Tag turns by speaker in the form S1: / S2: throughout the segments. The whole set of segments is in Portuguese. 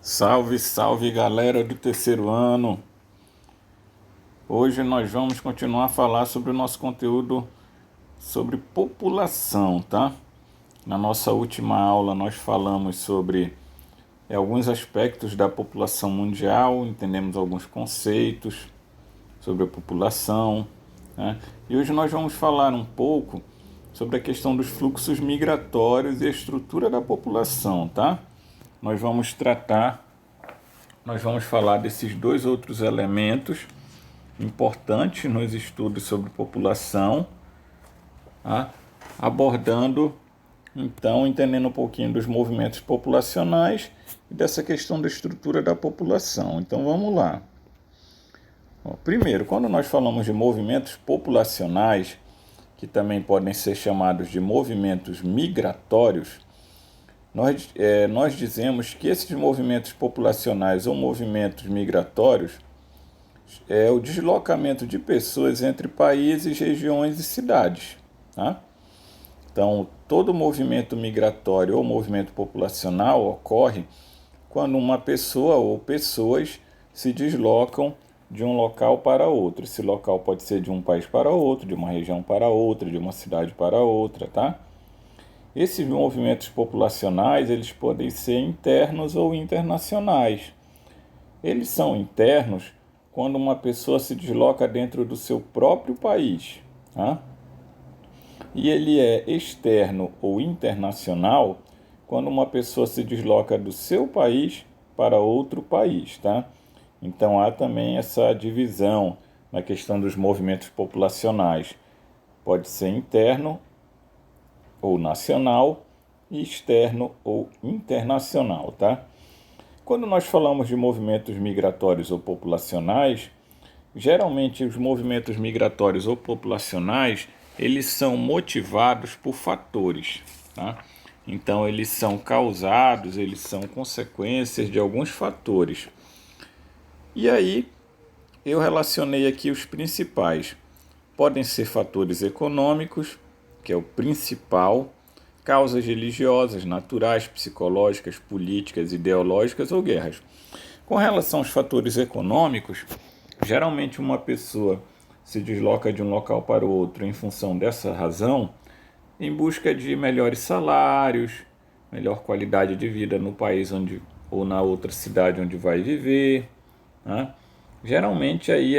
S1: Salve, salve galera do terceiro ano! Hoje nós vamos continuar a falar sobre o nosso conteúdo sobre população, tá? Na nossa última aula nós falamos sobre alguns aspectos da população mundial, entendemos alguns conceitos sobre a população, né? E hoje nós vamos falar um pouco sobre a questão dos fluxos migratórios e a estrutura da população, tá? Nós vamos falar desses dois outros elementos importantes nos estudos sobre população, tá? Abordando, então, entendendo um pouquinho dos movimentos populacionais e dessa questão da estrutura da população. Então, vamos lá. Primeiro, quando nós falamos de movimentos populacionais, que também podem ser chamados de movimentos migratórios, nós dizemos que esses movimentos populacionais ou movimentos migratórios é o deslocamento de pessoas entre países, regiões e cidades, tá? Então, todo movimento migratório ou movimento populacional ocorre quando uma pessoa ou pessoas se deslocam de um local para outro. Esse local pode ser de um país para outro, de uma região para outra, de uma cidade para outra, tá? Esses movimentos populacionais, eles podem ser internos ou internacionais. Eles são internos quando uma pessoa se desloca dentro do seu próprio país, tá? E ele é externo ou internacional quando uma pessoa se desloca do seu país para outro país, tá? Então há também essa divisão na questão dos movimentos populacionais. Pode ser interno ou nacional e externo ou internacional, tá? Quando nós falamos de movimentos migratórios ou populacionais, geralmente os movimentos migratórios ou populacionais, eles são motivados por fatores, tá? Então eles são causados, eles são consequências de alguns fatores. E aí eu relacionei aqui os principais. Podem ser fatores econômicos, que é o principal, causas religiosas, naturais, psicológicas, políticas, ideológicas ou guerras. Com relação aos fatores econômicos, geralmente uma pessoa se desloca de um local para o outro em função dessa razão, em busca de melhores salários, melhor qualidade de vida no país onde ou na outra cidade onde vai viver, né? Geralmente aí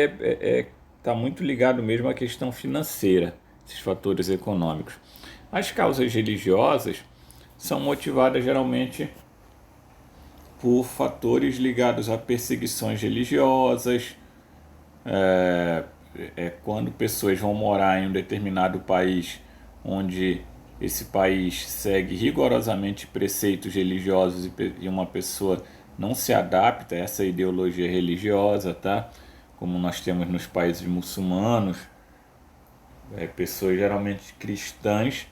S1: está muito ligado mesmo à questão financeira, esses fatores econômicos. As causas religiosas são motivadas geralmente por fatores ligados a perseguições religiosas, quando pessoas vão morar em um determinado país onde esse país segue rigorosamente preceitos religiosos e uma pessoa não se adapta a essa ideologia religiosa, tá? Como nós temos nos países muçulmanos, pessoas geralmente cristãs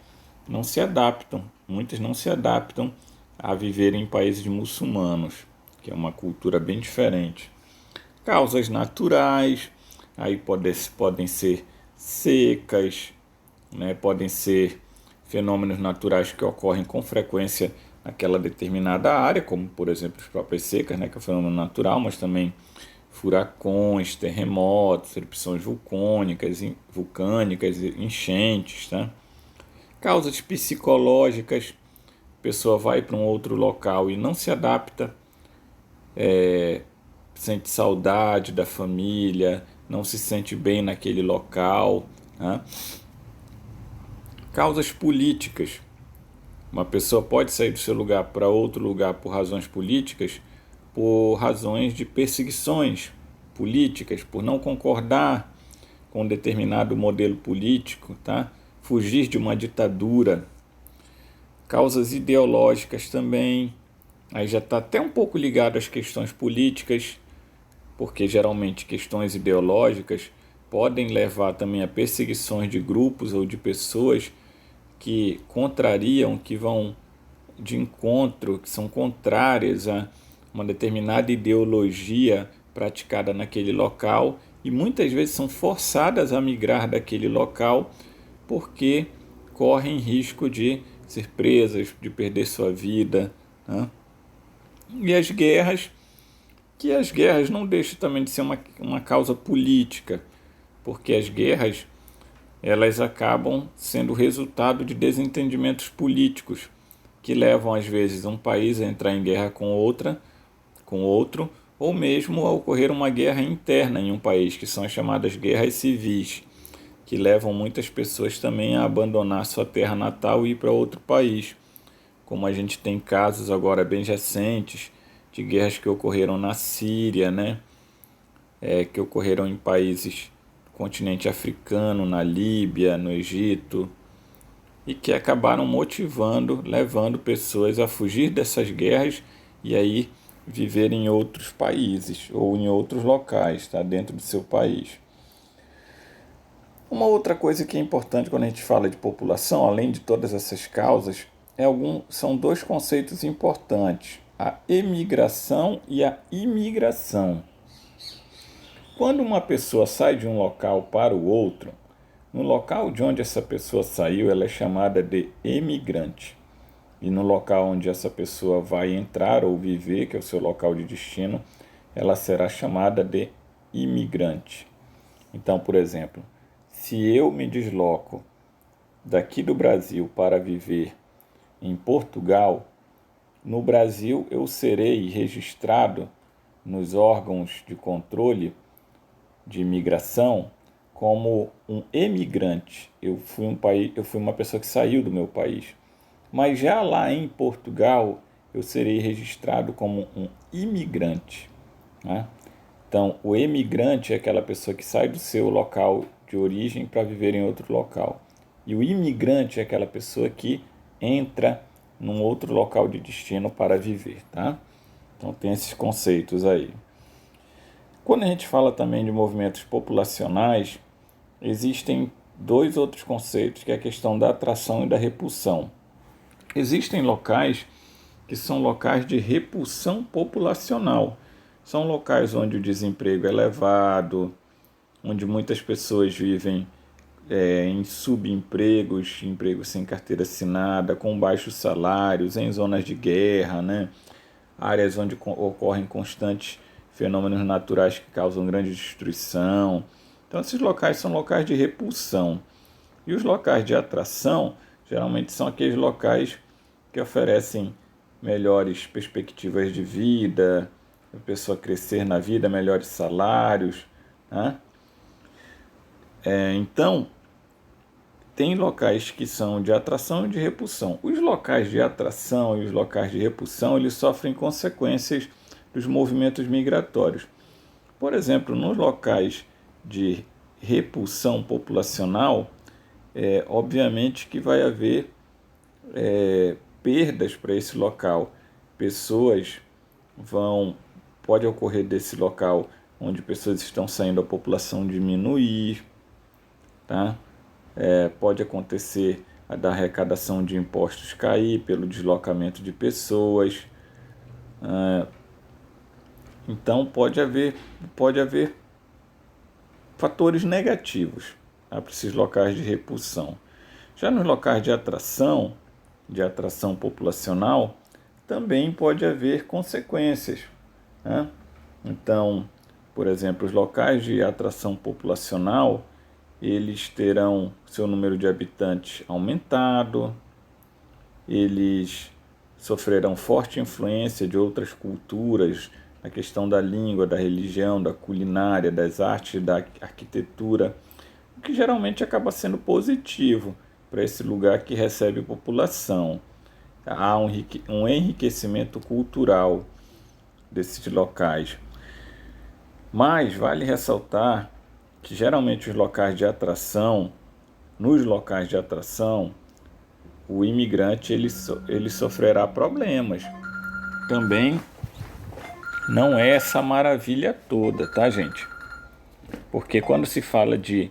S1: não se adaptam, muitas não se adaptam a viver em países muçulmanos, que é uma cultura bem diferente. Causas naturais, aí podem ser secas, né? Podem ser fenômenos naturais que ocorrem com frequência naquela determinada área, como por exemplo as próprias secas, né? Que é um fenômeno natural, mas também furacões, terremotos, erupções vulcânicas, enchentes, tá? Causas psicológicas, a pessoa vai para um outro local e não se adapta, sente saudade da família, não se sente bem naquele local, né? Causas políticas, uma pessoa pode sair do seu lugar para outro lugar por razões políticas, por razões de perseguições políticas, por não concordar com um determinado modelo político, tá? Fugir de uma ditadura. Causas ideológicas também, aí já está até um pouco ligado às questões políticas, porque geralmente questões ideológicas podem levar também a perseguições de grupos ou de pessoas que contrariam, que vão de encontro, que são contrárias a uma determinada ideologia praticada naquele local e muitas vezes são forçadas a migrar daquele local porque correm risco de ser presas, de perder sua vida, né? E as guerras não deixam também de ser uma causa política, porque as guerras elas acabam sendo resultado de desentendimentos políticos que levam às vezes um país a entrar em guerra com outro, ou mesmo a ocorrer uma guerra interna em um país, que são as chamadas guerras civis, que levam muitas pessoas também a abandonar sua terra natal e ir para outro país. Como a gente tem casos agora bem recentes de guerras que ocorreram na Síria, né? Que ocorreram em países do continente africano, na Líbia, no Egito, e que acabaram motivando, levando pessoas a fugir dessas guerras e aí viver em outros países ou em outros locais, tá? Dentro do seu país. Uma outra coisa que é importante quando a gente fala de população, além de todas essas causas, são dois conceitos importantes: a emigração e a imigração. Quando uma pessoa sai de um local para o outro, no local de onde essa pessoa saiu, ela é chamada de emigrante. E no local onde essa pessoa vai entrar ou viver, que é o seu local de destino, ela será chamada de imigrante. Então, por exemplo, se eu me desloco daqui do Brasil para viver em Portugal, no Brasil eu serei registrado nos órgãos de controle de imigração como um emigrante. Eu fui uma pessoa que saiu do meu país. Mas já lá em Portugal, eu serei registrado como um imigrante, né? Então, o emigrante é aquela pessoa que sai do seu local de origem para viver em outro local. E o imigrante é aquela pessoa que entra num outro local de destino para viver, tá? Então, tem esses conceitos aí. Quando a gente fala também de movimentos populacionais, existem dois outros conceitos, que é a questão da atração e da repulsão. Existem locais que são locais de repulsão populacional. São locais onde o desemprego é elevado, onde muitas pessoas vivem em subempregos, empregos sem carteira assinada, com baixos salários, em zonas de guerra, né? Áreas onde ocorrem constantes fenômenos naturais que causam grande destruição. Então, esses locais são locais de repulsão. E os locais de atração, geralmente, são aqueles locais que oferecem melhores perspectivas de vida, a pessoa crescer na vida, melhores salários, né? Então, tem locais que são de atração e de repulsão. Os locais de atração e os locais de repulsão, eles sofrem consequências dos movimentos migratórios. Por exemplo, nos locais de repulsão populacional, obviamente que vai haver perdas para esse local. Pode ocorrer desse local onde pessoas estão saindo, a população diminuir, tá? Pode acontecer da arrecadação de impostos cair pelo deslocamento de pessoas. Então pode haver fatores negativos, tá, para esses locais de repulsão. Já nos locais de atração populacional, também pode haver consequências, né? Então, por exemplo, os locais de atração populacional, eles terão seu número de habitantes aumentado, eles sofrerão forte influência de outras culturas, na questão da língua, da religião, da culinária, das artes, da arquitetura, o que geralmente acaba sendo positivo para esse lugar que recebe população. Há um enriquecimento cultural desses locais. Mas vale ressaltar que geralmente nos locais de atração, o imigrante ele sofrerá problemas. Também não é essa maravilha toda, tá, gente? Porque quando se fala de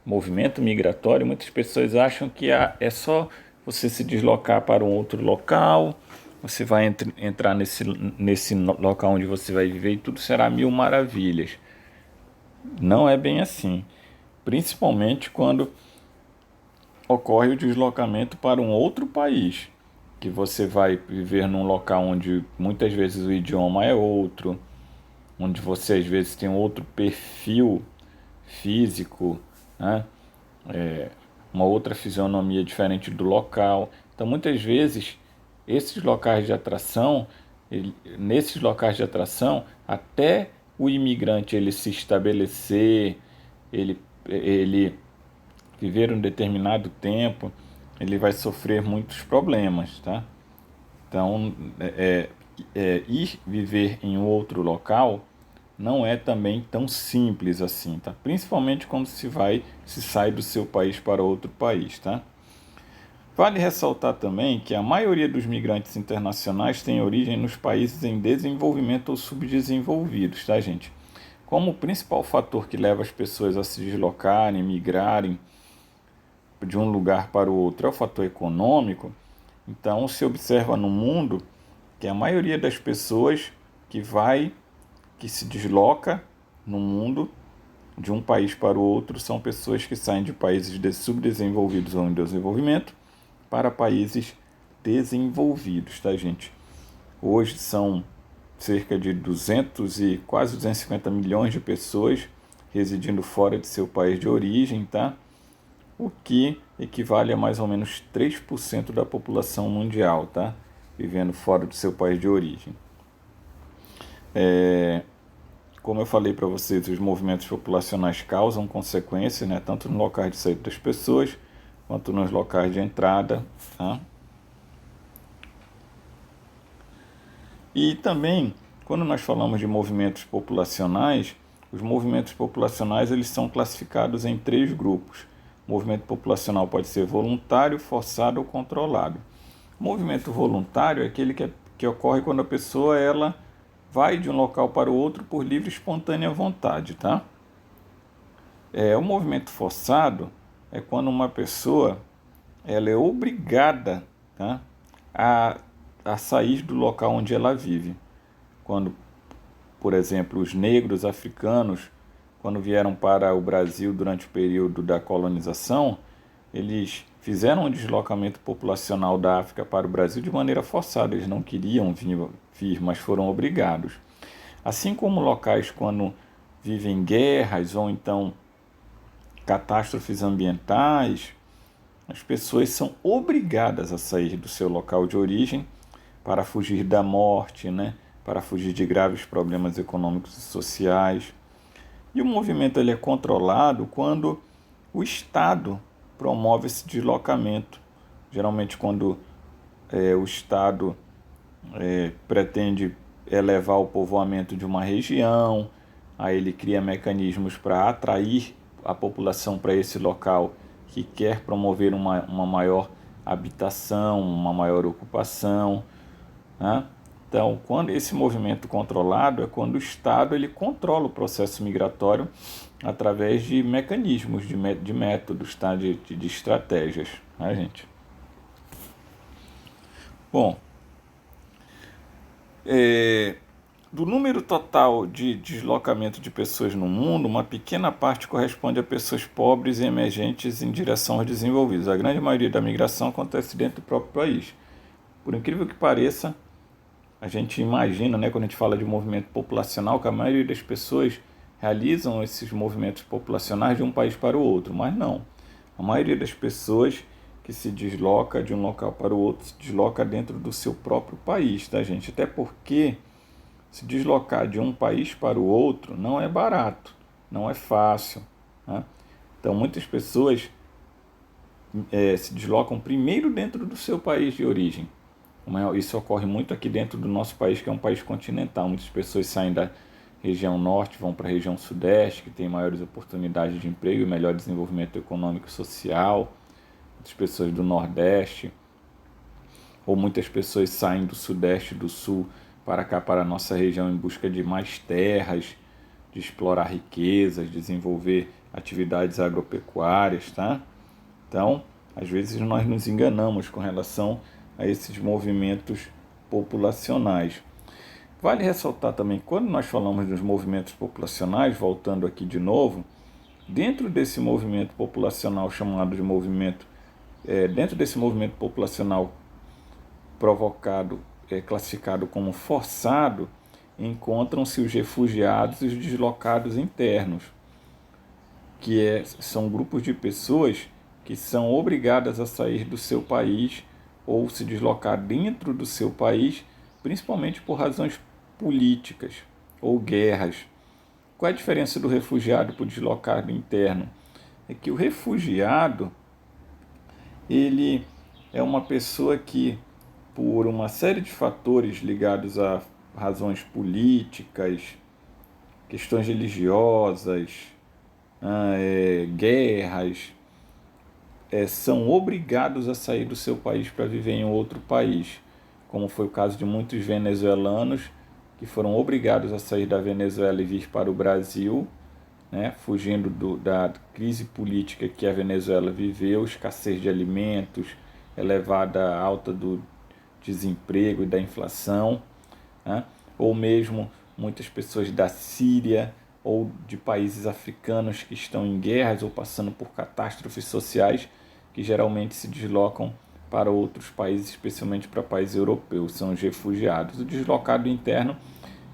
S1: movimento migratório, muitas pessoas acham que é só você se deslocar para um outro local, você vai entrar nesse local onde você vai viver e tudo será mil maravilhas. Não é bem assim. Principalmente quando ocorre o deslocamento para um outro país, que você vai viver num local onde muitas vezes o idioma é outro, onde você às vezes tem outro perfil físico, né? Uma outra fisionomia diferente do local. Então, muitas vezes, esses locais de atração, nesses locais de atração, até o imigrante ele se estabelecer, ele viver um determinado tempo, ele vai sofrer muitos problemas, tá? Então, ir viver em outro local não é também tão simples assim, tá? Principalmente quando se sai do seu país para outro país, tá? Vale ressaltar também que a maioria dos migrantes internacionais tem origem nos países em desenvolvimento ou subdesenvolvidos, tá, gente? Como o principal fator que leva as pessoas a se deslocarem, migrarem de um lugar para o outro é o fator econômico, então se observa no mundo que a maioria das pessoas que se desloca no mundo de um país para o outro são pessoas que saem de países subdesenvolvidos ou em desenvolvimento para países desenvolvidos, tá, gente? Hoje são cerca de 200 e quase 250 milhões de pessoas residindo fora de seu país de origem, tá? O que equivale a mais ou menos 3% da população mundial, tá? Vivendo fora do seu país de origem. Como eu falei para vocês, os movimentos populacionais causam consequências, né? Tanto no locais de saída das pessoas, quanto nos locais de entrada, tá? E também, quando nós falamos de movimentos populacionais, os movimentos populacionais eles são classificados em 3 grupos. O movimento populacional pode ser voluntário, forçado ou controlado. O movimento voluntário é aquele que ocorre quando a pessoa ela vai de um local para o outro por livre e espontânea vontade, tá? O movimento forçado é quando uma pessoa ela é obrigada, tá, a sair do local onde ela vive. Quando, por exemplo, os negros africanos, quando vieram para o Brasil durante o período da colonização, eles fizeram um deslocamento populacional da África para o Brasil de maneira forçada. Eles não queriam vir, mas foram obrigados. Assim como locais quando vivem guerras ou então catástrofes ambientais, as pessoas são obrigadas a sair do seu local de origem para fugir da morte, né? Para fugir de graves problemas econômicos e sociais. E o movimento ele é controlado quando o Estado promove esse deslocamento. Geralmente quando o Estado pretende elevar o povoamento de uma região, aí ele cria mecanismos para atrair a população para esse local que quer promover uma maior habitação, uma maior ocupação, né? Então, quando esse movimento controlado é quando o Estado ele controla o processo migratório através de mecanismos, de métodos, tá? de estratégias, né, gente? Bom, do número total de deslocamento de pessoas no mundo, uma pequena parte corresponde a pessoas pobres e emergentes em direção aos desenvolvidos. A grande maioria da migração acontece dentro do próprio país. Por incrível que pareça, a gente imagina, né, quando a gente fala de movimento populacional, que a maioria das pessoas realizam esses movimentos populacionais de um país para o outro, mas não. A maioria das pessoas que se desloca de um local para o outro se desloca dentro do seu próprio país, tá, gente? Até porque se deslocar de um país para o outro não é barato, não é fácil, né? Então, muitas pessoas se deslocam primeiro dentro do seu país de origem. Isso ocorre muito aqui dentro do nosso país, que é um país continental. Muitas pessoas saem da região norte, vão para a região sudeste, que tem maiores oportunidades de emprego e melhor desenvolvimento econômico e social. Muitas pessoas do nordeste, ou muitas pessoas saem do sudeste e do sul para cá, para a nossa região, em busca de mais terras, de explorar riquezas, desenvolver atividades agropecuárias, tá? Então, às vezes nós nos enganamos com relação a esses movimentos populacionais. Vale ressaltar também, quando nós falamos dos movimentos populacionais, voltando aqui de novo, dentro desse movimento populacional chamado de dentro desse movimento populacional provocado, classificado como forçado, encontram-se os refugiados e os deslocados internos, que são grupos de pessoas que são obrigadas a sair do seu país ou se deslocar dentro do seu país, principalmente por razões políticas ou guerras. Qual é a diferença do refugiado para o deslocado interno? É que o refugiado, ele é uma pessoa que, por uma série de fatores ligados a razões políticas, questões religiosas, guerras, são obrigados a sair do seu país para viver em outro país, como foi o caso de muitos venezuelanos que foram obrigados a sair da Venezuela e vir para o Brasil, né, fugindo da crise política que a Venezuela viveu, escassez de alimentos, elevada alta do desemprego e da inflação, né, ou mesmo muitas pessoas da Síria ou de países africanos que estão em guerras ou passando por catástrofes sociais, que geralmente se deslocam para outros países, especialmente para países europeus, são os refugiados. O deslocado interno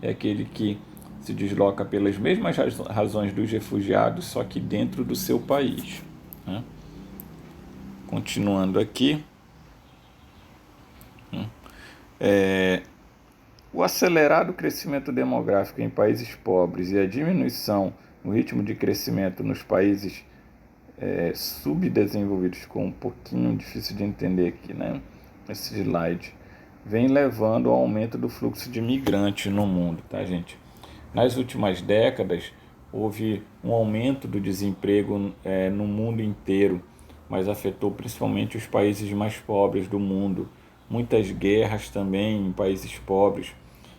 S1: é aquele que se desloca pelas mesmas razões dos refugiados, só que dentro do seu país, né? Continuando aqui, o acelerado crescimento demográfico em países pobres e a diminuição no ritmo de crescimento nos países subdesenvolvidos, ficou um pouquinho difícil de entender aqui, né? Esse slide vem levando ao aumento do fluxo de migrantes no mundo, tá, gente? Nas últimas décadas, houve um aumento do desemprego no mundo inteiro, mas afetou principalmente os países mais pobres do mundo. Muitas guerras também em países pobres.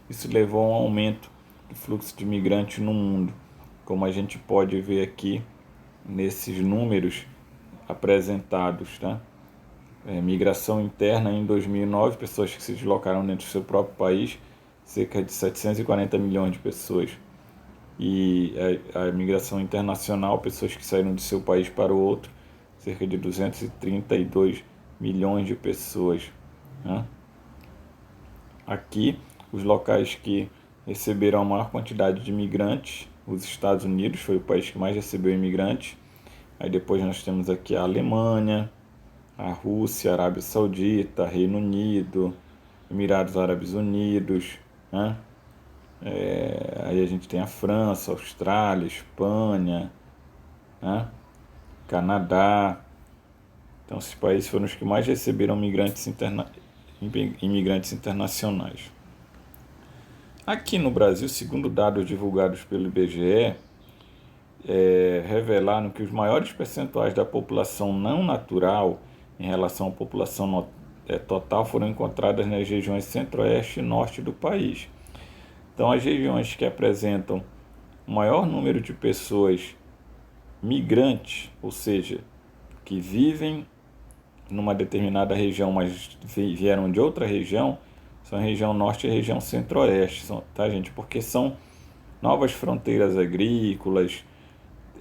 S1: Isso levou a um aumento do fluxo de migrantes no mundo, como a gente pode ver aqui nesses números apresentados, tá? Migração interna em 2009, pessoas que se deslocaram dentro do seu próprio país, cerca de 740 milhões de pessoas. E a migração internacional, pessoas que saíram do seu país para o outro, cerca de 232 milhões de pessoas, né? Aqui, os locais que receberam a maior quantidade de imigrantes, os Estados Unidos foi o país que mais recebeu imigrantes. Aí depois nós temos aqui a Alemanha, a Rússia, a Arábia Saudita, Reino Unido, Emirados Árabes Unidos, né? Aí a gente tem a França, a Austrália, a Espanha, né? Canadá. Então esses países foram os que mais receberam imigrantes internacionais. Aqui no Brasil, segundo dados divulgados pelo IBGE, revelaram que os maiores percentuais da população não natural em relação à população total foram encontradas nas regiões centro-oeste e norte do país. Então, as regiões que apresentam o maior número de pessoas migrantes, ou seja, que vivem numa determinada região, mas vieram de outra região, são a região norte e a região centro-oeste, tá, gente? Porque são novas fronteiras agrícolas,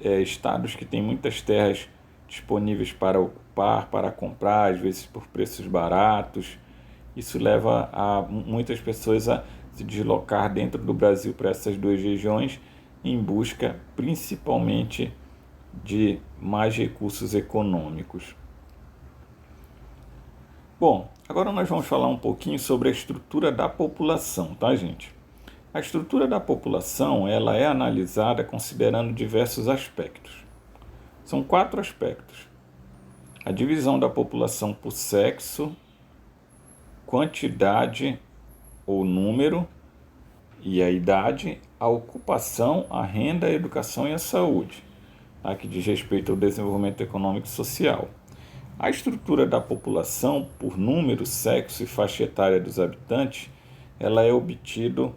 S1: estados que têm muitas terras disponíveis para ocupar, para comprar, às vezes por preços baratos. Isso leva a muitas pessoas a se deslocar dentro do Brasil para essas duas regiões em busca principalmente de mais recursos econômicos. Bom, agora nós vamos falar um pouquinho sobre a estrutura da população, tá, gente? A estrutura da população, ela é analisada considerando diversos aspectos. São 4 aspectos: a divisão da população por sexo, quantidade ou número e a idade, a ocupação, a renda, a educação e a saúde, tá? Que diz respeito ao desenvolvimento econômico e social. A estrutura da população por número, sexo e faixa etária dos habitantes, ela é obtida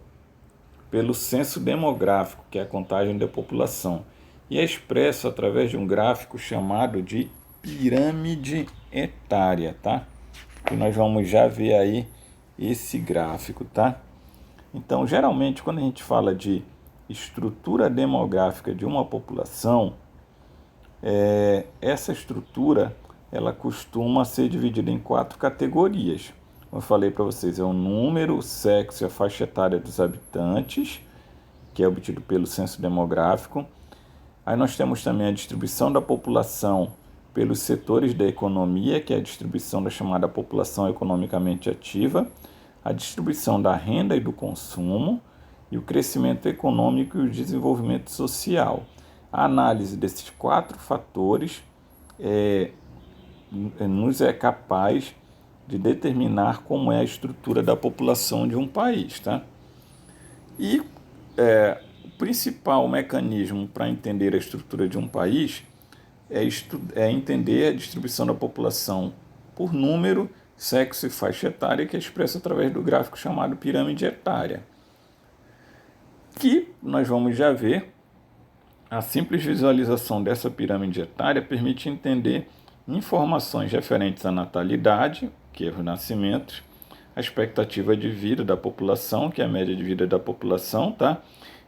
S1: pelo censo demográfico, que é a contagem da população, e é expresso através de um gráfico chamado de pirâmide etária, tá? E nós vamos já ver aí esse gráfico, tá? Então, geralmente, quando a gente fala de estrutura demográfica de uma população, essa estrutura ela costuma ser dividida em 4 categorias. como eu falei para vocês, é o número, o sexo e a faixa etária dos habitantes, que é obtido pelo censo demográfico. Aí nós temos também a distribuição da população pelos setores da economia, que é a distribuição da chamada população economicamente ativa, a distribuição da renda e do consumo, e o crescimento econômico e o desenvolvimento social. A análise desses 4 fatores nos é capaz de determinar como é a estrutura da população de um país, tá? E o principal mecanismo para entender a estrutura de um país é entender a distribuição da população por número, sexo e faixa etária, que é expresso através do gráfico chamado pirâmide etária, que nós vamos já ver. A simples visualização dessa pirâmide etária permite entender informações referentes à natalidade, que é os nascimentos, a expectativa de vida da população, que é a média de vida da população, tá?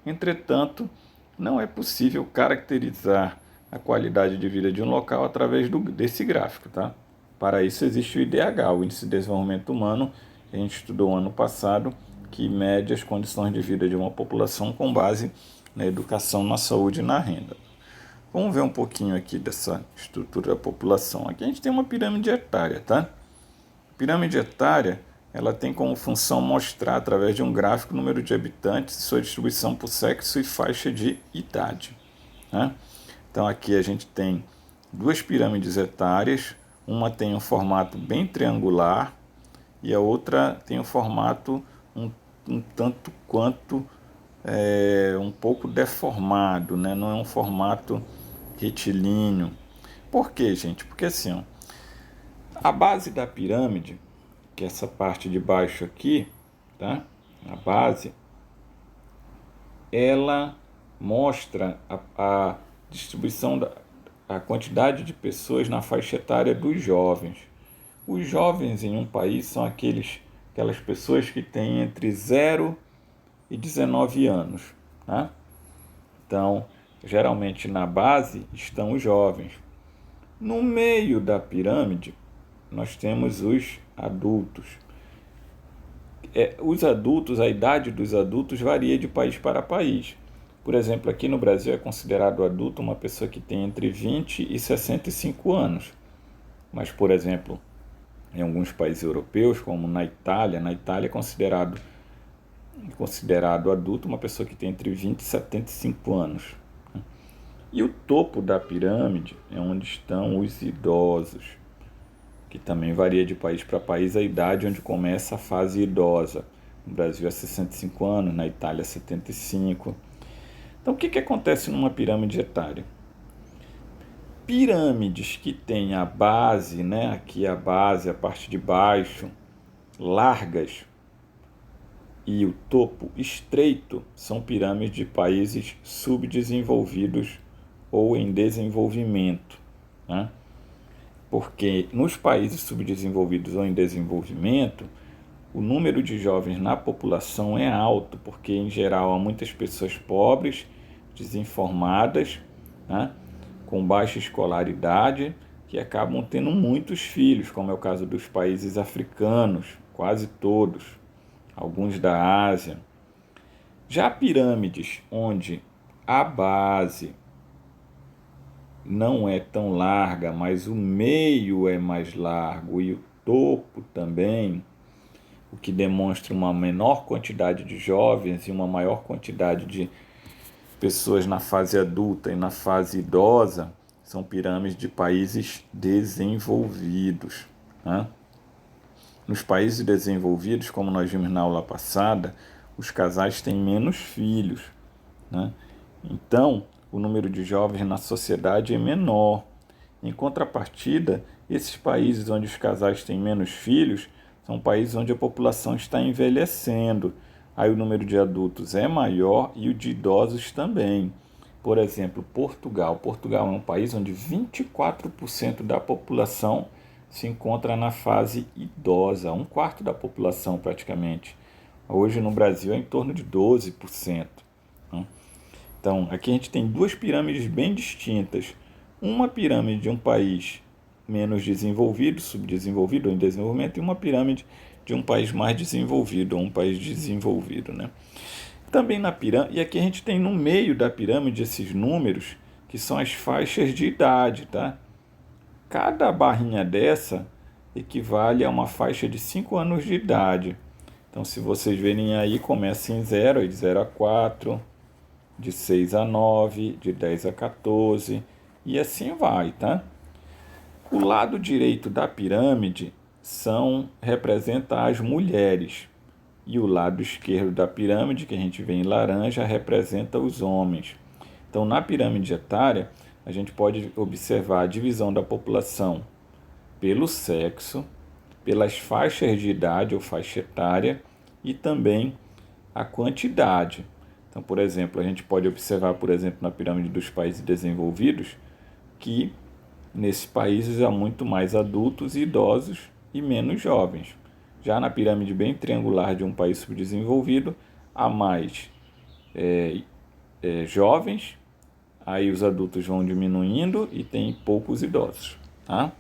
S1: Entretanto, não é possível caracterizar a qualidade de vida de um local através desse gráfico, tá? Para isso existe o IDH, o Índice de Desenvolvimento Humano, que a gente estudou ano passado, que mede as condições de vida de uma população com base na educação, na saúde e na renda. Vamos ver um pouquinho aqui dessa estrutura da população. Aqui a gente tem uma pirâmide etária, tá? A pirâmide etária, ela tem como função mostrar, através de um gráfico, o número de habitantes e sua distribuição por sexo e faixa de idade, né? Então aqui a gente tem 2 pirâmides etárias, uma tem um formato bem triangular e a outra tem um formato um tanto quanto um pouco deformado, né? Não é um formato retilíneo. Por quê, gente? Porque assim, ó, a base da pirâmide, que é essa parte de baixo aqui, tá? A base, ela mostra a distribuição a quantidade de pessoas na faixa etária dos jovens. Os jovens em um país são aquelas pessoas que têm entre 0 e 19 anos, tá? Então, geralmente na base estão os jovens. No meio da pirâmide, nós temos os adultos. Os adultos, a idade dos adultos varia de país para país. Por exemplo, aqui no Brasil é considerado adulto uma pessoa que tem entre 20 e 65 anos. Mas, por exemplo, em alguns países europeus, como na Itália é considerado adulto uma pessoa que tem entre 20 e 75 anos. E o topo da pirâmide é onde estão os idosos, que também varia de país para país a idade onde começa a fase idosa. No Brasil é 65 anos, na Itália é 75. Então, o que acontece numa pirâmide etária? Pirâmides que têm a base, né, aqui a base, a parte de baixo, largas, e o topo estreito, são pirâmides de países subdesenvolvidos ou em desenvolvimento, né? Porque nos países subdesenvolvidos ou em desenvolvimento, o número de jovens na população é alto, porque em geral há muitas pessoas pobres, desinformadas, né, com baixa escolaridade, que acabam tendo muitos filhos, como é o caso dos países africanos, quase todos, alguns da Ásia. Já pirâmides onde a base não é tão larga, mas o meio é mais largo e o topo também, o que demonstra uma menor quantidade de jovens e uma maior quantidade de pessoas na fase adulta e na fase idosa, são pirâmides de países desenvolvidos, né? Nos países desenvolvidos, como nós vimos na aula passada, os casais têm menos filhos, né? Então, o número de jovens na sociedade é menor. Em contrapartida, esses países onde os casais têm menos filhos são países onde a população está envelhecendo. Aí o número de adultos é maior e o de idosos também. Por exemplo, Portugal. Portugal é um país onde 24% da população se encontra na fase idosa, 1/4 da população praticamente. Hoje no Brasil é em torno de 12%. Então, aqui a gente tem 2 pirâmides bem distintas. Uma pirâmide de um país menos desenvolvido, subdesenvolvido ou em desenvolvimento, e uma pirâmide de um país mais desenvolvido ou um país desenvolvido, né? Também na pirâmide, e aqui a gente tem no meio da pirâmide esses números que são as faixas de idade, tá? Cada barrinha dessa equivale a uma faixa de 5 anos de idade. Então, se vocês verem aí, começa em 0, de 0 a 4, de 6 a 9, de 10 a 14, e assim vai, tá? O lado direito da pirâmide representa as mulheres, e o lado esquerdo da pirâmide, que a gente vê em laranja, representa os homens. Então, na pirâmide etária, a gente pode observar a divisão da população pelo sexo, pelas faixas de idade ou faixa etária e também a quantidade. Então, por exemplo, a gente pode observar, por exemplo, na pirâmide dos países desenvolvidos, que nesses países há muito mais adultos e idosos e menos jovens. Já na pirâmide bem triangular de um país subdesenvolvido, há mais jovens, aí os adultos vão diminuindo e tem poucos idosos, tá?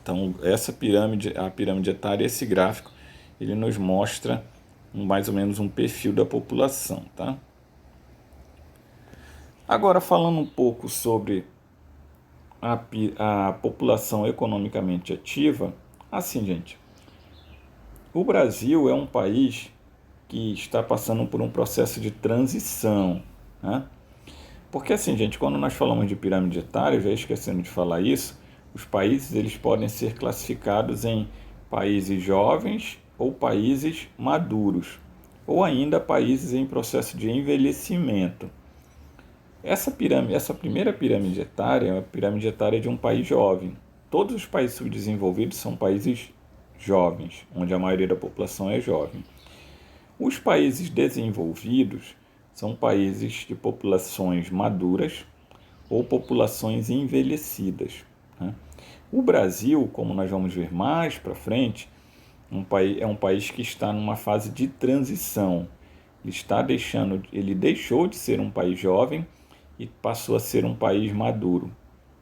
S1: Então, essa pirâmide, a pirâmide etária, esse gráfico, ele nos mostra mais ou menos um perfil da população, tá? Agora, falando um pouco sobre a população economicamente ativa, assim, gente, o Brasil é um país que está passando por um processo de transição, né? Porque assim, gente, quando nós falamos de pirâmide etária, já esquecendo de falar isso, os países eles podem ser classificados em países jovens ou países maduros, ou ainda países em processo de envelhecimento. Essa primeira pirâmide etária é a pirâmide etária de um país jovem. Todos os países subdesenvolvidos são países jovens, onde a maioria da população é jovem. Os países desenvolvidos são países de populações maduras ou populações envelhecidas, né? O Brasil, como nós vamos ver mais para frente, é um país que está numa fase de transição. Ele deixou de ser um país jovem e passou a ser um país maduro,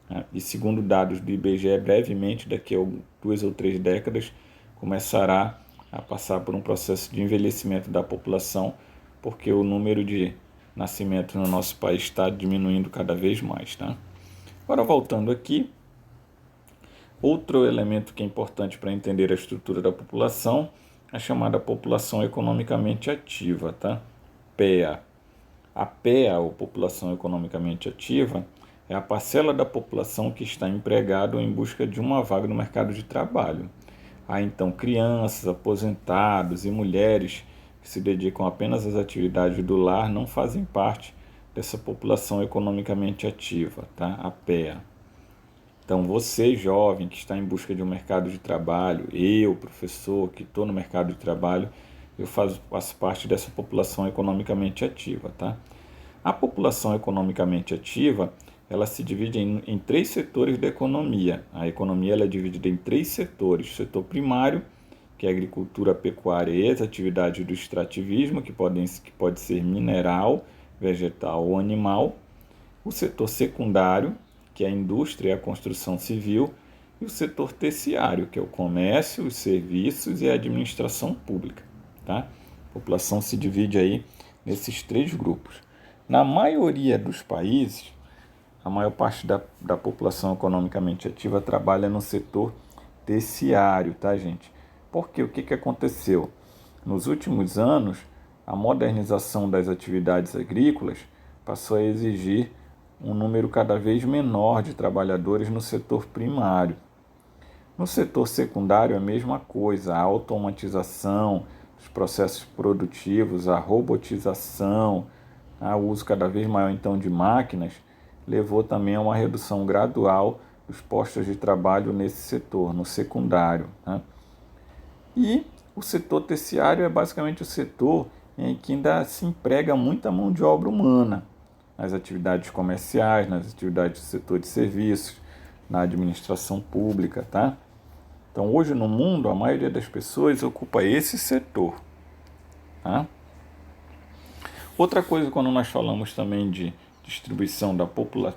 S1: né? E segundo dados do IBGE, brevemente, daqui a 2 ou 3 décadas, começará a passar por um processo de envelhecimento da população, porque o número de nascimentos no nosso país está diminuindo cada vez mais, tá? Agora, voltando aqui, outro elemento que é importante para entender a estrutura da população é a chamada população economicamente ativa, tá? PEA. A PEA, ou população economicamente ativa, é a parcela da população que está empregada ou em busca de uma vaga no mercado de trabalho. Há então crianças, aposentados e mulheres que se dedicam apenas às atividades do lar não fazem parte dessa população economicamente ativa, tá? A PEA. Então, você, jovem, que está em busca de um mercado de trabalho, eu, professor, que estou no mercado de trabalho, eu faço parte dessa população economicamente ativa, tá? A população economicamente ativa, ela se divide em 3 setores da economia. A economia ela é dividida em 3 setores. O setor primário, que é a agricultura, pecuária e as atividades do extrativismo, que pode ser mineral, vegetal ou animal. O setor secundário, que é a indústria e a construção civil, e o setor terciário, que é o comércio, os serviços e a administração pública, tá? A população se divide aí nesses 3 grupos. Na maioria dos países, a maior parte da população economicamente ativa trabalha no setor terciário, tá, gente? Porque o que aconteceu? Nos últimos anos, a modernização das atividades agrícolas passou a exigir um número cada vez menor de trabalhadores no setor primário. No setor secundário, a mesma coisa, a automatização dos processos produtivos, a robotização, o uso cada vez maior então de máquinas, levou também a uma redução gradual dos postos de trabalho nesse setor, no secundário, né? E o setor terciário é basicamente o setor em que ainda se emprega muita mão de obra humana, nas atividades comerciais, nas atividades do setor de serviços, na administração pública, tá? Então, hoje no mundo, a maioria das pessoas ocupa esse setor, tá? Outra coisa, quando nós falamos também de distribuição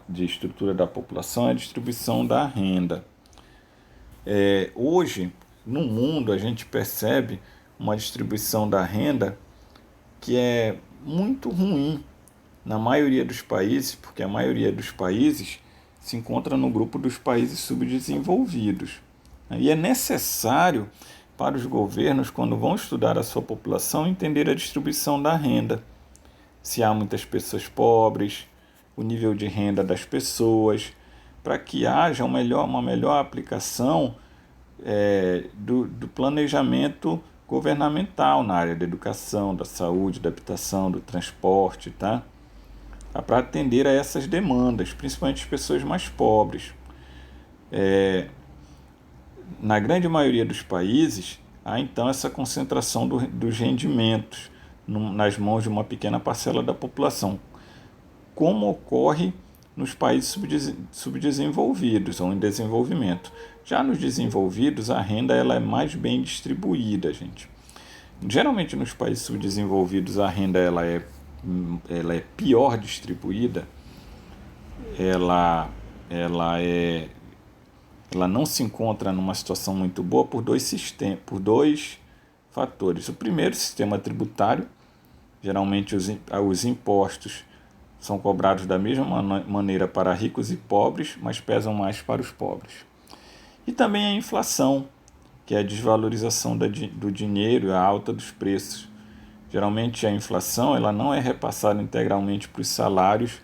S1: de estrutura da população, é a distribuição da renda. Hoje, no mundo a gente percebe uma distribuição da renda que é muito ruim na maioria dos países, porque a maioria dos países se encontra no grupo dos países subdesenvolvidos. E é necessário para os governos, quando vão estudar a sua população, entender a distribuição da renda. Se há muitas pessoas pobres, o nível de renda das pessoas, para que haja uma melhor aplicação do planejamento governamental na área da educação, da saúde, da habitação, do transporte, tá? Para atender a essas demandas, principalmente as pessoas mais pobres. Na grande maioria dos países, há então essa concentração dos rendimentos nas mãos de uma pequena parcela da população, como ocorre nos países subdesenvolvidos ou em desenvolvimento. Já nos desenvolvidos, a renda ela é mais bem distribuída, gente. Geralmente nos países subdesenvolvidos a renda ela é pior distribuída, ela não se encontra numa situação muito boa por dois fatores. O primeiro, o sistema tributário. Geralmente os impostos são cobrados da mesma maneira para ricos e pobres, mas pesam mais para os pobres. E também a inflação, que é a desvalorização do dinheiro e a alta dos preços. Geralmente a inflação ela não é repassada integralmente para os salários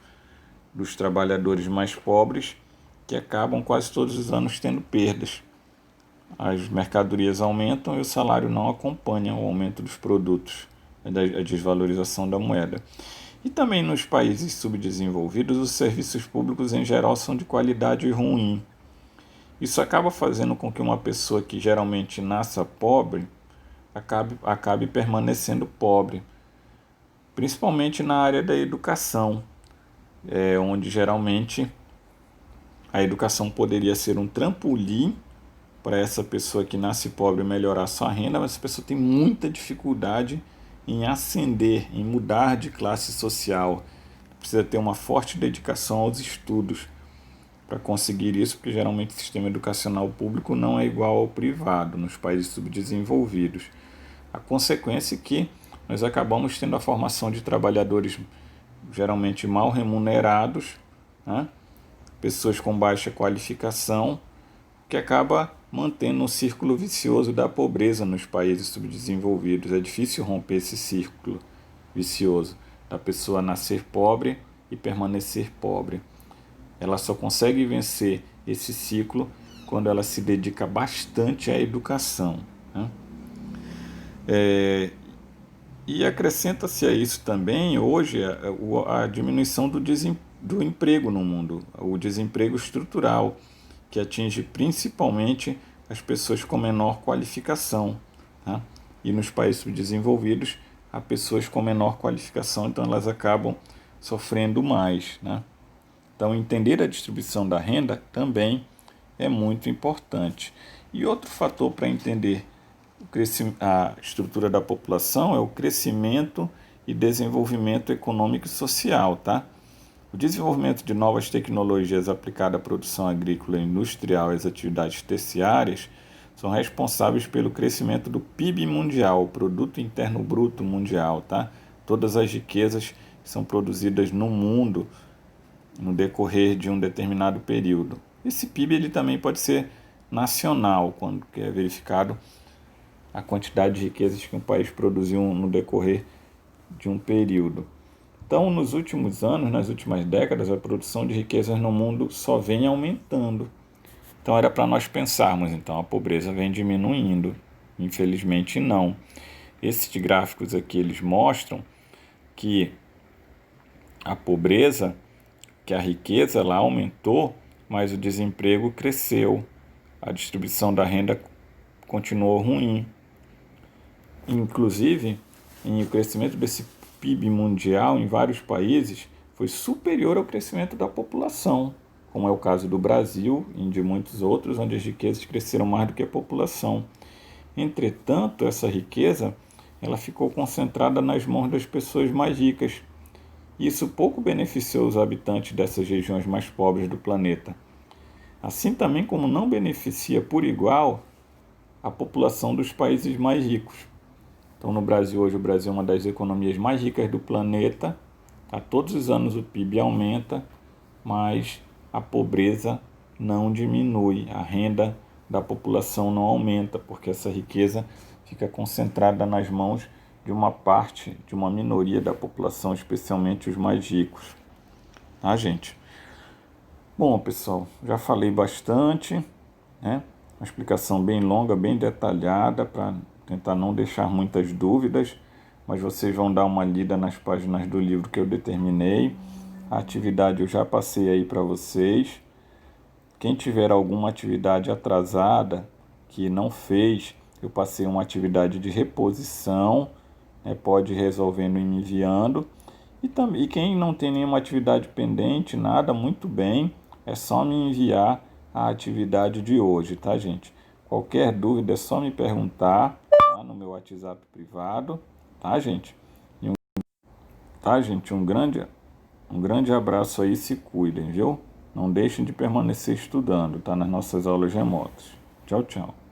S1: dos trabalhadores mais pobres, que acabam quase todos os anos tendo perdas. As mercadorias aumentam e o salário não acompanha o aumento dos produtos, a desvalorização da moeda. E também nos países subdesenvolvidos, os serviços públicos em geral são de qualidade ruim. Isso acaba fazendo com que uma pessoa que geralmente nasça pobre acabe permanecendo pobre, principalmente na área da educação, onde geralmente a educação poderia ser um trampolim para essa pessoa que nasce pobre melhorar sua renda, mas essa pessoa tem muita dificuldade em ascender, em mudar de classe social. Precisa ter uma forte dedicação aos estudos para conseguir isso, porque geralmente o sistema educacional público não é igual ao privado nos países subdesenvolvidos. A consequência é que nós acabamos tendo a formação de trabalhadores geralmente mal remunerados, né? Pessoas com baixa qualificação, que acaba mantendo um círculo vicioso da pobreza nos países subdesenvolvidos. É difícil romper esse círculo vicioso da pessoa nascer pobre e permanecer pobre. Ela só consegue vencer esse ciclo quando ela se dedica bastante à educação, né? E acrescenta-se a isso também, hoje, a diminuição do emprego no mundo, o desemprego estrutural, que atinge principalmente as pessoas com menor qualificação, tá? E nos países subdesenvolvidos, há pessoas com menor qualificação, então elas acabam sofrendo mais, né? Então, entender a distribuição da renda também é muito importante. E outro fator para entender a estrutura da população é o crescimento e desenvolvimento econômico e social, tá? O desenvolvimento de novas tecnologias aplicadas à produção agrícola e industrial e às atividades terciárias são responsáveis pelo crescimento do PIB mundial, o Produto Interno Bruto Mundial, tá? Todas as riquezas que são produzidas no mundo no decorrer de um determinado período. Esse PIB ele também pode ser nacional, quando é verificado a quantidade de riquezas que um país produziu no decorrer de um período. Então, nos últimos anos, nas últimas décadas, a produção de riquezas no mundo só vem aumentando. Então, era para nós pensarmos, então, a pobreza vem diminuindo. Infelizmente, não. Esses gráficos aqui, eles mostram que a pobreza, que a riqueza lá aumentou, mas o desemprego cresceu. A distribuição da renda continuou ruim. Inclusive, o crescimento desse PIB mundial em vários países foi superior ao crescimento da população, como é o caso do Brasil e de muitos outros, onde as riquezas cresceram mais do que a população. Entretanto, essa riqueza ela ficou concentrada nas mãos das pessoas mais ricas. Isso pouco beneficiou os habitantes dessas regiões mais pobres do planeta. Assim também como não beneficia por igual a população dos países mais ricos. Então, no Brasil, hoje, o Brasil é uma das economias mais ricas do planeta. A todos os anos o PIB aumenta, mas a pobreza não diminui, a renda da população não aumenta, porque essa riqueza fica concentrada nas mãos de uma parte, de uma minoria da população, especialmente os mais ricos. Tá, gente? Bom, pessoal, já falei bastante, né? Uma explicação bem longa, bem detalhada, para tentar não deixar muitas dúvidas, mas vocês vão dar uma lida nas páginas do livro que eu determinei. A atividade eu já passei aí para vocês. Quem tiver alguma atividade atrasada que não fez, eu passei uma atividade de reposição, né? Pode ir resolvendo e me enviando. E quem não tem nenhuma atividade pendente, nada, muito bem, é só me enviar a atividade de hoje, tá, gente? Qualquer dúvida é só me perguntar, tá, no meu WhatsApp privado, tá, gente? Tá, gente? Um grande abraço aí, se cuidem, viu? Não deixem de permanecer estudando, tá? Nas nossas aulas remotas. Tchau, tchau.